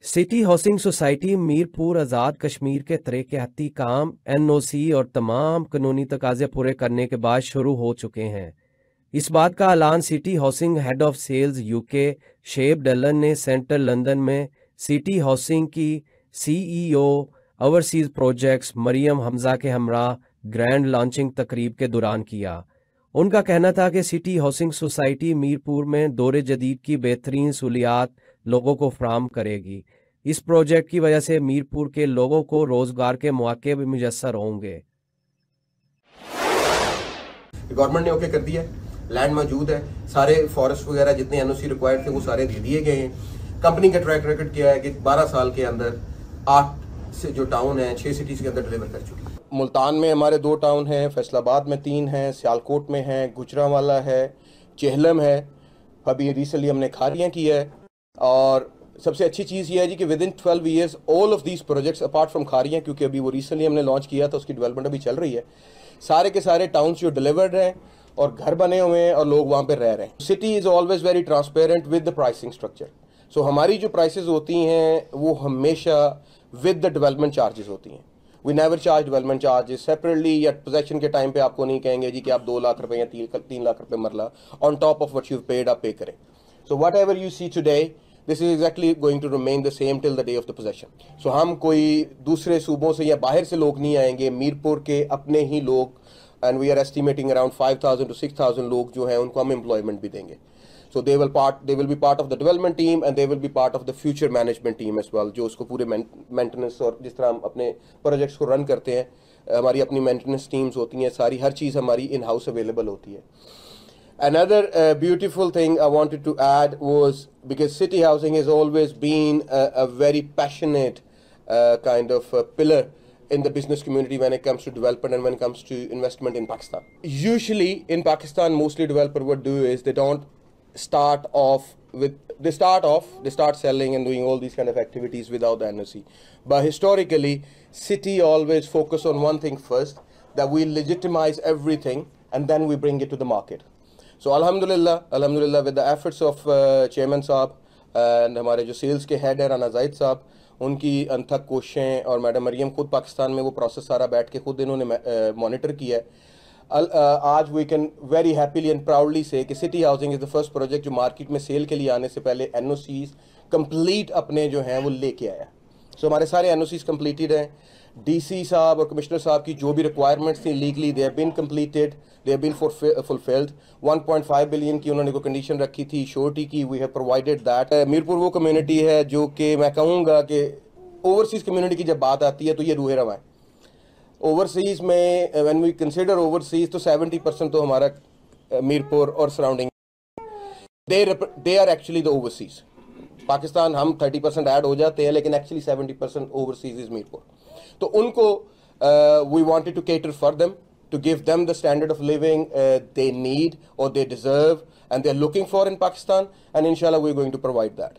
City housing society Mirpur Azad Kashmir के तरीक़ाती काम NOC और तमाम कानूनी तकाज़े पूरे करने के बाद शुरू हो चुके हैं। इस बात का ऐलान city housing head of sales UK शेब डलन ने सेंट्रल लंदन में सिटी हाउसिंग की CEO overseas projects Mariam Hamza के हमरा ग्रैंड लॉन्चिंग तकरीब के दौरान किया। उनका कहना था कि सिटी हाउसिंग सोसाइटी मीरपुर में दौरे जदीद की बेहतरीन सहूलियात लोगों को फराहम करेगी। इस प्रोजेक्ट की वजह से मीरपुर के लोगों को रोजगार के मौके भी मुयस्सर होंगे। गवर्नमेंट ने ओके कर दिया है, लैंड मौजूद है, सारे फॉरेस्ट वगैरह जितने NOC रिक्वायर्ड थे वो सारे दे दिए गए हैं। कंपनी का ट्रैक रिकॉर्ड क्या है कि 12 साल के अंदर 8 से जो टाउन है 6 सिटीज के अंदर डिलीवर कर चुकी है। मुल्तान में हमारे 2 टाउन हैं, फैसलाबाद में 3 हैं, सियालकोट में है, गुजरांवाला है, चेहलम है, अभी रिसेंटली हमने खारियां की है। और सबसे अच्छी चीज़ ये है जी कि within 12 years all of these projects apart from Kharian, क्योंकि अभी वो रिसेंटली हमने लॉन्च किया था, उसकी डेवलपमेंट अभी चल रही है, सारे के सारे टाउन्स जो डिलीवर्ड हैं और घर बने हुए हैं और लोग वहाँ पे रह रहे हैं। City is always very transparent with the pricing structure. So हमारी जो प्राइसेस होती हैं वो हमेशा विद द डेवलपमेंट चार्जेस होती हैं। We never charge development charges separately, या पोजेशन के टाइम पे आपको नहीं कहेंगे जी कि आप 2 लाख रुपए या 3 लाख रुपए मरला on top of what you paid आप पे करें। So whatever you see today this is exactly going to remain the same till the day of the possession. So हम कोई दूसरे सूबों से या बाहर से लोग नहीं आएंगे, मीरपुर के अपने ही लोग, and we are estimating around 5000 to 6000 लोग जो हैं उनको हम एम्प्लॉयमेंट भी देंगे। So they will be part of the development team and they will be part of the future management team as well, जो उसको पूरे मेंटेनेंस और जिस तरह हम अपने प्रोजेक्ट्स को रन करते हैं हमारी अपनी मेंटेनेंस टीम्स होती हैं, सारी हर चीज़ हमारी इन हाउस अवेलेबल होती है। Another beautiful thing I wanted to add was because city housing has always been a very passionate kind of pillar in the business community when it comes to development and when it comes to investment in Pakistan. Usually in Pakistan, mostly developer what do is they start selling and doing all these kind of activities without the NOC. But historically, city always focus on one thing first, that we legitimize everything and then we bring it to the market. So alhamdulillah with the efforts of chairman साहब and हमारे जो sales के head है राना जाहिद साहब, उनकी अनथक कोशिशें, और madam Maryam खुद पाकिस्तान में वो प्रोसेस सारा बैठ के खुद इन्होंने मॉनिटर किया है। आज we can very happily and proudly say कि City Housing is the first project जो मार्केट में सेल के लिए आने से पहले NOCs कंप्लीट अपने जो हैं वो लेके आया। सो हमारे सारे NOCs कंप्लीटेड हैं। DC साहब और कमिश्नर साहब की जो भी रिक्वायरमेंट्स थी legally they have been completed, they have been fulfilled. 1.5 billion की उन्होंने को कंडीशन रखी थी श्योरिटी की, we have provided that. Mirpur वो कम्युनिटी है जो कि मैं कहूँगा कि ओवरसीज़ कम्युनिटी की जब बात आती है तो ये रूहे रवा है। ओवरसीज में व्हेन वी कंसिडर ओवरसीज तो 70% तो हमारा मीरपुर और surrounding they are actually the overseas. Pakistan हम 30% ऐड हो जाते हैं लेकिन एक्चुअली 70% ओवरसीज इज मीरपुर। तो उनको we wanted to cater for them, to give them the standard of living they need और they deserve and they are looking for in Pakistan, and इंशाल्लाह we are going to provide that.